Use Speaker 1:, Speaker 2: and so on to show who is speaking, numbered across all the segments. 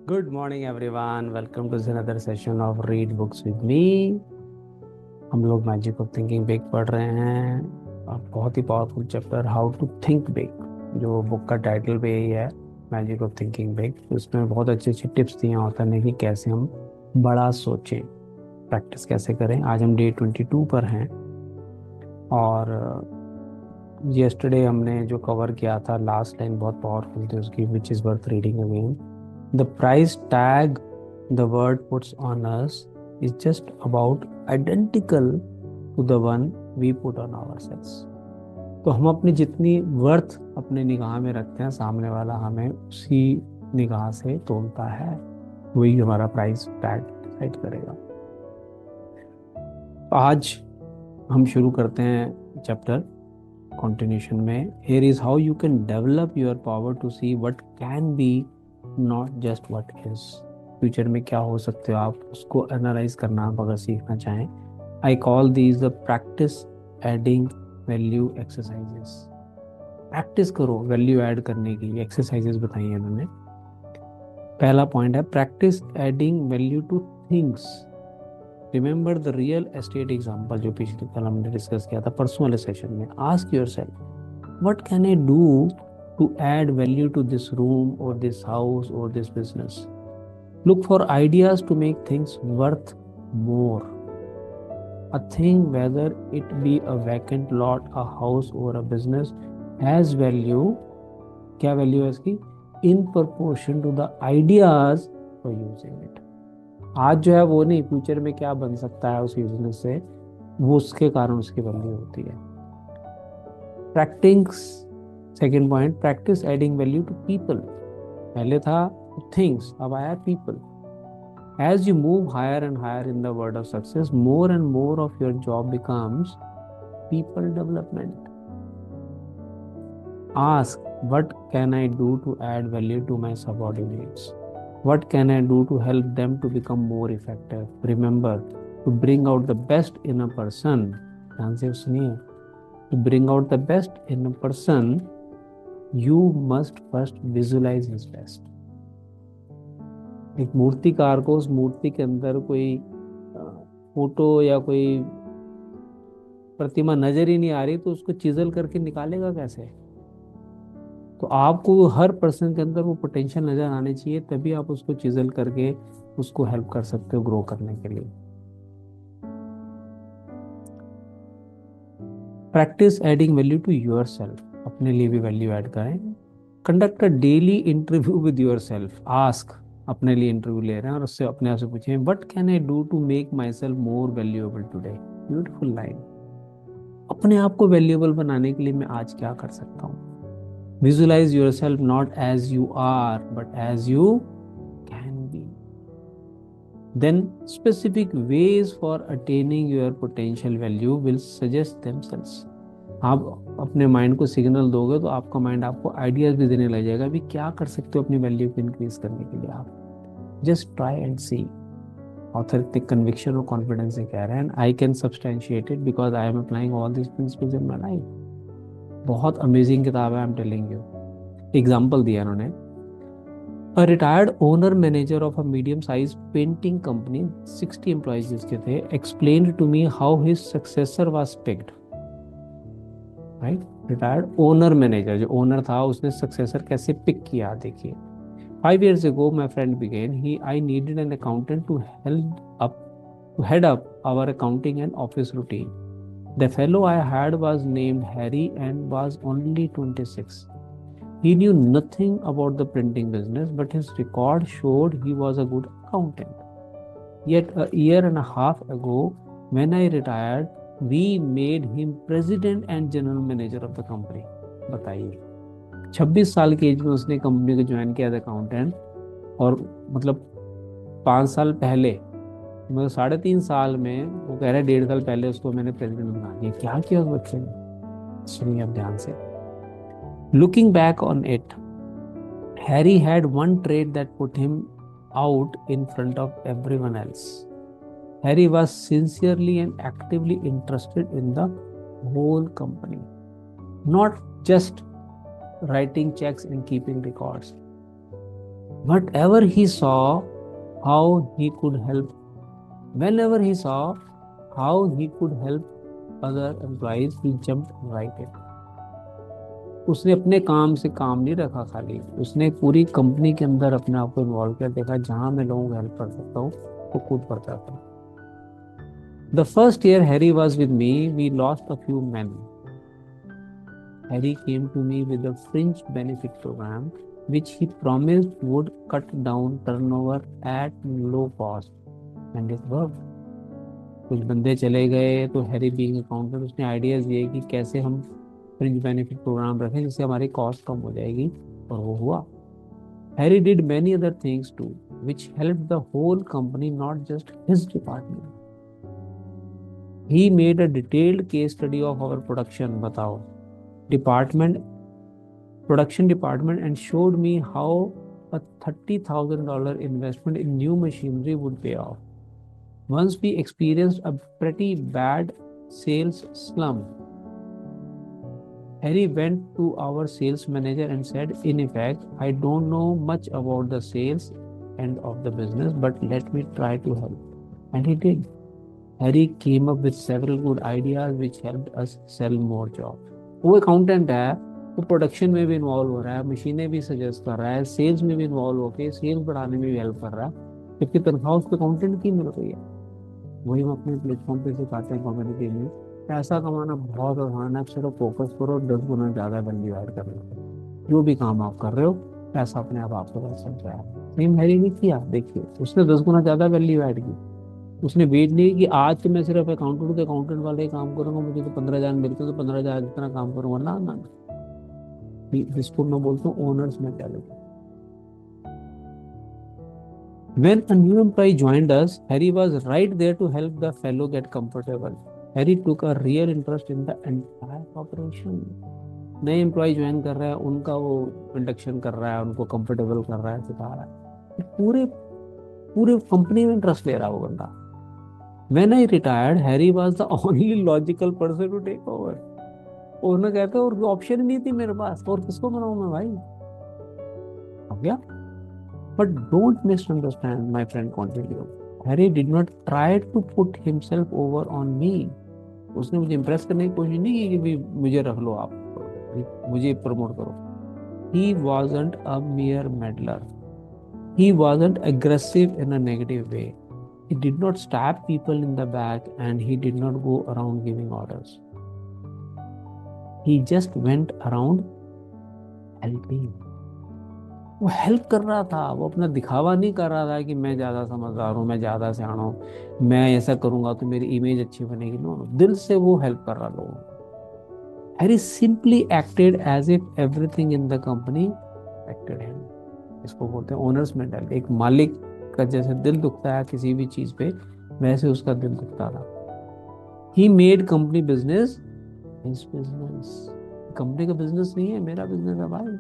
Speaker 1: Good morning everyone, welcome to another session of read books with me. हम लोग magic of thinking big पढ़ रहे हैं और बहुत ही powerful chapter how to think big, जो बुक का टाइटल भी यही है, मैजिक ऑफ थिंकिंग बिग। उसमें बहुत अच्छी अच्छी टिप्स दिए हैं ऑथर ने कि कैसे हम बड़ा सोचें, प्रैक्टिस कैसे करें। आज हम डे 22 पर हैं और यस्टरडे हमने जो कवर किया था, लास्ट लाइन बहुत पावरफुल थी उसकी, which is worth reading again. The price tag the world puts on us is just about identical to the one we put on ourselves. तो हम अपनी जितनी वर्थ अपने निगाह में रखते हैं, सामने वाला हमें उसी निगाह से तोलता है, वही हमारा प्राइस टैग डिसाइड करेगा। तो आज हम शुरू करते हैं चैप्टर कंटिन्यूशन में। Here is how you can develop your power to see what can be, not just what is. Future में क्या हो सकते हो आप, उसको एनालाइज करना आप अगर सीखना चाहें। I call these the practice adding value exercises. Practice करो वैल्यू ऐड करने की एक्सरसाइजेस बताई है इन्होंने। पहला पॉइंट है practice adding value two things. Remember the real estate example, जो पिछले कल हमने डिस्कस किया था परसों वाले सेशन में। Ask your self, what can I do to add value to this room or this house or this business. Look for ideas to make things worth more. A thing, whether it be a vacant lot, a house or a business, has value. क्या value है इसकी? In proportion to the ideas for using it. आज जो है वो नहीं, future में क्या बन सकता है उस बिजनेस से, वो उसके कारण उसकी वैल्यू होती है। Practice, second point, practice adding value to people. पहले था थिंग्स, अब आया people. As you move higher and higher in the world of success, more and more of your job becomes people development. Ask, what can I do to add value to my subordinates? What can I do to help them to become more effective? Remember, to bring out the best in a person, ध्यान से सुनिए, to bring out the best in a person you must first visualize his best. एक मूर्तिकार को उस मूर्ति के अंदर कोई फोटो या कोई प्रतिमा नजर ही नहीं आ रही, तो उसको चिजल करके निकालेगा कैसे? तो आपको हर पर्सन के अंदर वो पोटेंशियल नजर आने चाहिए, तभी आप उसको चिजल करके उसको हेल्प कर सकते हो ग्रो करने के लिए। Practice adding value to yourself, अपने लिए भी वैल्यू ऐड करें। Conduct a daily interview with yourself. Ask, अपने लिए इंटरव्यू ले रहे हैं और उससे अपने आप से पूछें, what can I do to make myself more valuable today? Beautiful line. अपने आप को वैल्यूएबल बनाने के लिए मैं आज क्या कर सकता हूँ? Visualise yourself not as you are but as you can be. Then specific ways for attaining your potential value will suggest themselves. आप अपने माइंड को सिग्नल दोगे तो आपका माइंड आपको आइडियाज भी देने लग जाएगा, अभी क्या कर सकते हो अपनी वैल्यू को इंक्रीज करने के लिए। आप just try and see. Author इतने कन्विक्शन और कॉन्फिडेंस से कह रहे हैं, I can substantiate it because I am applying all this principles in my life. बहुत अमेजिंग किताब है, I am telling you. Example दिया उन्होंने। A retired owner manager of a medium-sized painting company, 60 employees जिसके थे, explained to me how his successor was picked. Right, retired owner manager, जो owner था उसने सक्सेसर कैसे पिक किया, देखिए। 5 years ago my friend began, he I needed an accountant to help up to head up our accounting and office routine. The fellow I had was named Harry and was only 26. He knew nothing about the printing business, but his record showed he was a good accountant. Yet a year and a half ago, when I retired, we made him president and general manager of the company. बताइए, 26 साल की as में उसने company को join किया था accountant, और मतलब 5 साल पहले, मतलब 3.5 साल में, वो कह रहा है 1.5 साल पहले उसको मैंने प्रेसिडेंट बना दिया। क्या किया उस बच्चे ने? सुनिए अब ध्यान से। Looking back on it, Harry had one trait that put him out in front of everyone else. Harry was sincerely and actively interested in the whole company, not just writing checks and keeping records. Whatever he saw, how he could help, whenever he saw how he could help other employees, he jumped right in. उसने अपने काम से काम नहीं रखा, खाली उसने पूरी कंपनी के अंदर अपने आप को इन्वॉल्व कर देखा, जहां मैं लोगों को हेल्प कर सकता हूँ तो कूद पड़ता था. The first year Harry was with me, we lost a few men. Harry came to me with a fringe benefit program, which he promised would cut down turnover at low cost. And it worked. कुछ बंदे चले गए तो Harry being accountant उसने ideas दिए कि कैसे हम फ्रिंज बेनिफिट प्रोग्राम रखें जिससे हमारी कॉस्ट कम हो जाएगी, और वो हुआ. Harry did many other things to which helped the whole company, not just his department. He made a detailed case study of our production, बताओ, department production department, and showed me how a $30,000 investment in new machinery would pay off. Once we experienced a pretty bad sales slump, Harry went to our sales manager and said, in effect, I don't know much about the sales end of the business, but let me try to help. And he did. Harry came up with several good ideas which helped us sell more jobs. वो accountant है, वो production में भी involve हो रहा है, मशीनें भी सजेस्ट कर रहा है, सेल्स में भी इन्वॉल्व होकर सेल्स बढ़ाने में भी हेल्प कर रहा है, जबकि तनख्वाह उसको अकाउंटेंट की मिल रही है. वही हम अपने प्लेटफॉर्म पे सिखाते हैं कम्युनिटी में. पैसा कमाना बहुत आसान है, सिर्फ फोकस करो, 10 गुना ज़्यादा वैल्यू ऐड कर लो. जो भी काम आप कर रहे हो, पैसा अपने आप आपके पास चल रहा है. सेम हैरी ने किया, देखिए उसने 10 गुना ज़्यादा वैल्यू ऐड की. उसने वेट नहीं कि आज तो मैं सिर्फ अकाउंटेंट के अकाउंटेंट वाले ही काम करूंगा, मुझे तो 15,000 मिलते तो 15,000 जितना काम करूंगा. ना ना ना. जिसको मैं बोलता हूँ owners mentality. When a new employee joined us, Harry was right there to help the fellow get comfortable. Harry took a real interest in the entire operation. नए एम्प्लॉय ज्वाइन कर रहा है, उनका वो इंडक्शन कर रहा है, उनको कंफर्टेबल कर रहा है, सिखा रहा है, पूरे पूरे कंपनी में इंटरेस्ट ले रहा है वो बंदा. When I retired, Harry was the only logical person to take over. Owner कहते और ऑप्शन ही नहीं थी मेरे पास, और किसको बनाऊं मैं भाई. हो गया. But don't misunderstand, my friend continued. Harry did not try to put himself over on me. उसने मुझे इम्प्रेस करने की कोशिश नहीं की कि भाई मुझे रख लो आप, मुझे प्रमोट करो. He wasn't a mere meddler. He wasn't aggressive in a negative way. He did not stab people in the back, and he did not go around giving orders. He just went around helping. वो help कर रहा था, वो अपना दिखावा नहीं कर रहा था कि मैं ज्यादा समझदार हूँ, मैं ज्यादा सियाना हूँ, मैं ऐसा करूंगा तो मेरी इमेज अच्छी बनेगी. नो नो, दिल से वो हेल्प कर रहा लोगों को. Harry simply acted as if everything in the company acted him. इसको बोलते हैं ओनर्स मेंटालिटी. एक मालिक का जैसे दिल दुखता है किसी भी चीज पे, वैसे उसका दिल दुखता था. He made company business his business. Company का बिजनेस नहीं है, मेरा बिजनेस है भाई.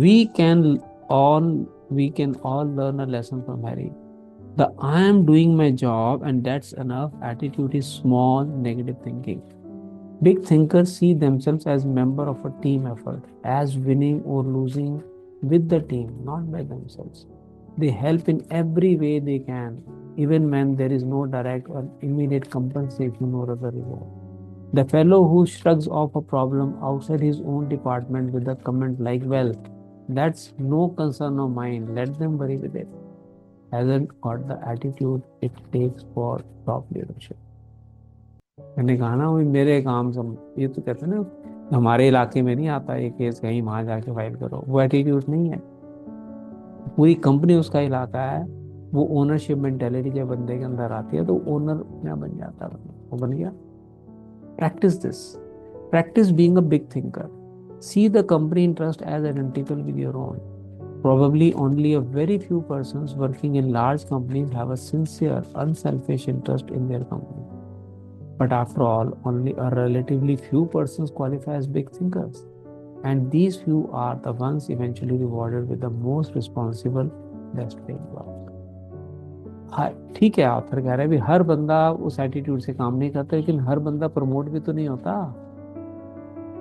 Speaker 1: We can all we can all learn a lesson from Harry. The I am doing my job and that's enough attitude is small negative thinking. Big thinkers see themselves as member of a team effort, as winning or losing with the team, not by themselves. They help in every way they can, even when there is no direct or immediate compensation or other reward. The fellow who shrugs off a problem outside his own department with a comment like, well, that's no concern of mine, let them worry with it, hasn't got the attitude it takes for top leadership. मैंने कहा ना, वही मेरे काम सब, ये तो कहते हैं ना हमारे इलाके में नहीं आता ये केस, कहीं वहां जाके फाइल करो, वो एटीट्यूड नहीं है. पूरी कंपनी उसका इलाका है. वो ओनरशिप मेंटेलिटी जब बंदे के अंदर आती है तो ओनर क्या बन जाता है, वो बन गया. Practice this. Practice being a big thinker. See the company interest as identical with your own. Probably only a very few persons working in large companies have a sincere, unselfish interest in their company. But after all, only a relatively few persons qualify as big thinkers. And these few are the ones eventually rewarded with the most responsible, best paying work. हाँ ठीक है, author कह रहे हैं भी हर बंदा उस attitude से काम नहीं करता, लेकिन हर बंदा प्रमोट भी तो नहीं होता.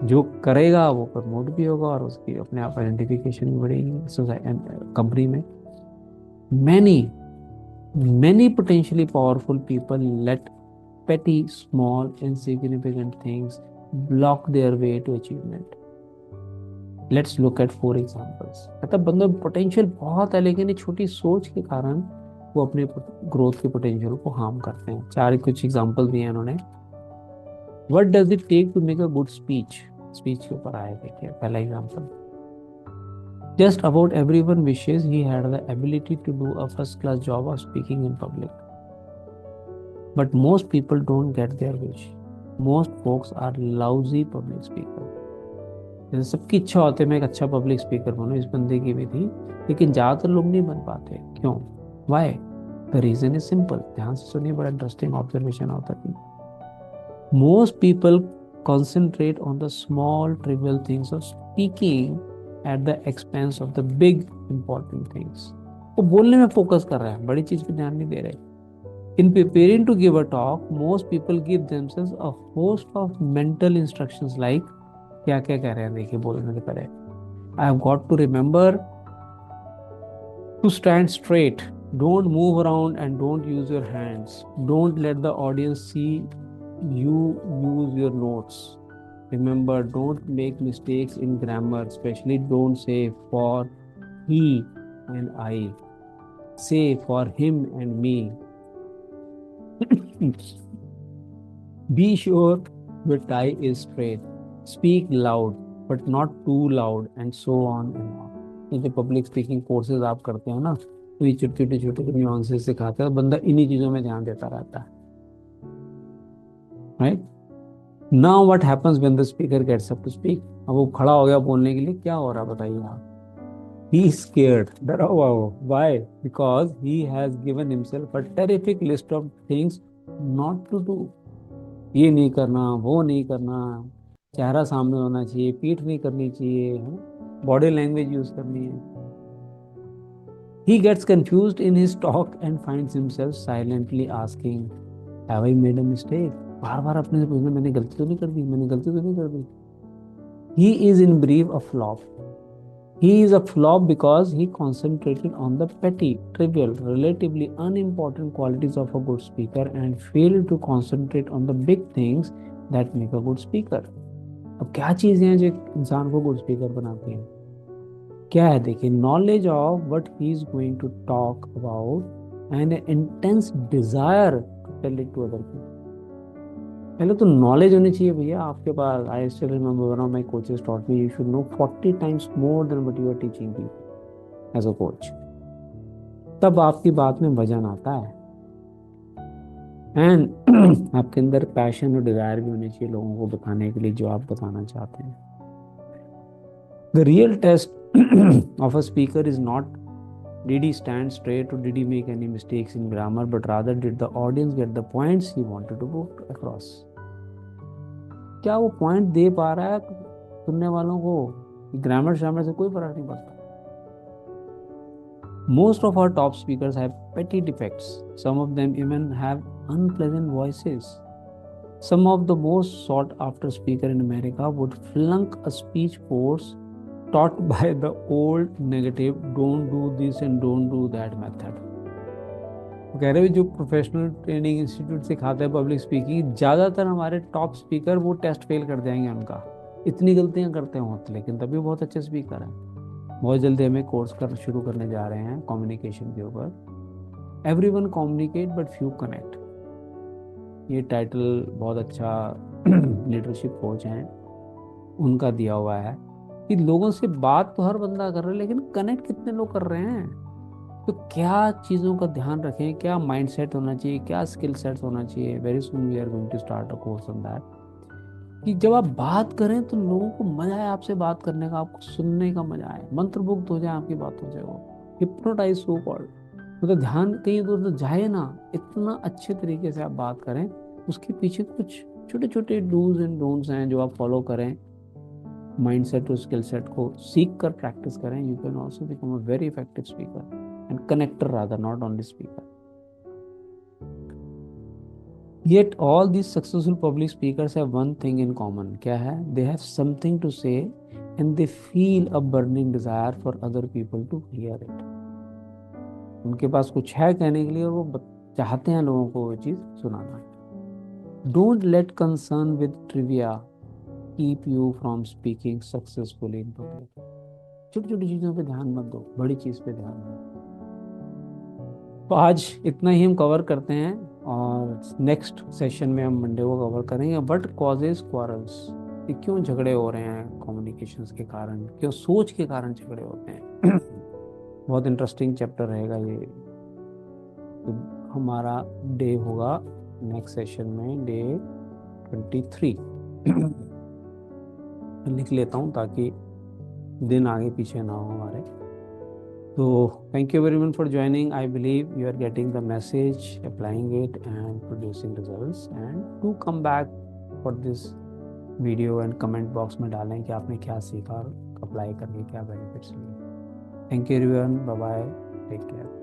Speaker 1: जो करेगा वो प्रमोट भी होगा और उसकी अपने आप आइडेंटिफिकेशन भी बढ़ेगी सोसाइटी कंपनी में. Many many potentially powerful people late petty small insignificant things block their way to achievement. Let's look at 4 examples. मतलब बंदे में पोटेंशियल बहुत है लेकिन ये छोटी सोच के कारण वो अपने ग्रोथ के पोटेंशियल को हार्म करते हैं. चार कुछ एग्जांपल दिए हैं उन्होंने. What does it take to make a good speech. Speech के ऊपर आया. देखिए पहला example. Just about everyone wishes he had the ability to do a first class job of speaking in public. But most people don't get their wish. Most folks are lousy public speaker. जैसे सबकी इच्छा होती है मैं एक अच्छा public speaker बनूं, इस बंदे की भी थी, लेकिन ज्यादातर लोग नहीं बन पाते. क्यों? Why? The reason is simple. ध्यान से सुनिए, बड़ा इंटरेस्टिंग ऑब्जर्वेशन होता है. Most people concentrate on the small trivial things of speaking at the expense of the big important things. वो बोलने में फोकस कर रहा है, बड़ी चीज पे ध्यान नहीं दे रहे. In preparing to give a talk, most people give themselves a host of mental instructions like क्या क्या कह रहे हैं देखिए बोलने से पहले. I have got to remember to stand straight. Don't move around and don't use your hands. Don't let the audience see you use your notes. Remember, don't make mistakes in grammar, especially don't say for he and I. Say for him and me. Be sure your tie is straight. Speak loud, but not too loud, and so on and on. ये जो public speaking courses आप करते हो ना, तो ये छोटे छोटे छोटे न्यूआंसेस सिखाते हैं, बंदा इन्हीं चीजों में ध्यान देता रहता है. Right. Now what happens when the speaker gets up to speak. अब वो खड़ा हो गया बोलने के लिए, क्या हो रहा है बताइए आप. ही इज स्केयर्ड, डरा हुआ हो. Why? Because he has given himself a terrific list of things not to do. ये नहीं करना, वो नहीं करना, चेहरा सामने होना चाहिए, पीठ नहीं करनी चाहिए, बॉडी लैंग्वेज यूज करनी है. He gets confused in his talk and finds himself silently asking, Have I made a mistake? बार बार अपने से पूछना, मैंने गलती तो नहीं कर दी, मैंने गलती तो नहीं कर दी. He is in brief a flop. He is a flop because he concentrated on the petty, trivial, relatively unimportant qualities of a good speaker and failed to concentrate on the big things that make a good speaker. अब क्या चीजें हैं जो इंसान को good speaker बनाती हैं? क्या है देखिए. Knowledge of what he is going to talk about and intense desire to tell it to other people. पहले तो नॉलेज होनी चाहिए भैया आपके पास. I still remember one of my coaches taught me, you should know 40 times more than what you are teaching people as a coach. तब आपकी बात में वजन आता है. एंड आपके अंदर पैशन और डिजायर भी होनी चाहिए लोगों को बताने के लिए जो आप बताना चाहते हैं. The real test of a speaker is not did he stand straight or did he make any mistakes in grammar, but rather did the audience get the points he wanted to put across. क्या वो point दे पा रहा है सुनने वालों को? Grammar शामर से कोई फर्क नहीं पड़ता. Most of our top speakers have petty defects. Some of them even have unpleasant voices. Some of the most sought after speaker in America would flunk a speech course taught by the old negative don't do this and don't do that method. वो कह रहे हैं जो professional training institute सिखाते हैं public speaking, ज्यादातर हमारे top speaker वो टेस्ट फेल कर जाएंगे उनका. इतनी गलतियां करते होते लेकिन तभी बहुत अच्छे स्पीकर हैं. बहुत जल्दी हमें कोर्स शुरू करने जा रहे हैं कम्युनिकेशन के ऊपर. Everyone communicate but few connect. ये टाइटल बहुत अच्छा लीडरशिप कोच हैं उनका दिया हुआ है कि लोगों से बात तो हर बंदा कर रहा है लेकिन कनेक्ट कितने लोग कर रहे हैं. तो क्या चीज़ों का ध्यान रखें, क्या माइंडसेट होना चाहिए, क्या स्किल सेट होना चाहिए. Very soon we are going to start a course on that. कि जब आप बात करें तो लोगों को मजा आए आपसे बात करने का, आपको सुनने का मजा आए, मंत्रमुग्ध हो जाए आपकी बातों से, वो हिप्नोटाइज सो कॉल्ड. मतलब ध्यान कहीं दूर तो जाए ना, इतना अच्छे तरीके से आप बात करें. उसके पीछे कुछ छोटे छोटे डूज एंड डोंट्स हैं जो आप फॉलो करें. माइंडसेट और स्किल सेट को सीख कर प्रैक्टिस करें. You can also become a very effective speaker and connector rather, not only speaker. Yet all these successful public speakers have one thing in common. क्या है? They have something to say and they feel a burning desire for other people to hear it. उनके पास कुछ है कहने के लिए और वो चाहते हैं लोगों को वो चीज़ सुनाना. Don't let concern with trivia keep you from speaking successfully in public. छोटी छोटी चीज़ों पे ध्यान मत दो, बड़ी चीज़ पे ध्यान दो. तो आज इतना ही हम कवर करते हैं और नेक्स्ट सेशन में हम मंडे को कवर करेंगे व्हाट कॉजेज क्वारल्स. ये क्यों झगड़े हो रहे हैं कम्युनिकेशंस के कारण, क्यों सोच के कारण झगड़े होते हैं. बहुत इंटरेस्टिंग चैप्टर रहेगा ये. तो हमारा डे होगा नेक्स्ट सेशन में डे 23. लिख लेता हूँ ताकि दिन आगे पीछे ना हो हमारे. So thank you everyone for joining. I believe you are getting the message, applying it and producing results. And do come back for this video and comment box में डालें कि आपने क्या सीखा और अप्लाई करके क्या बेनिफिट्स लिए. Thank you everyone. Bye bye. Take care.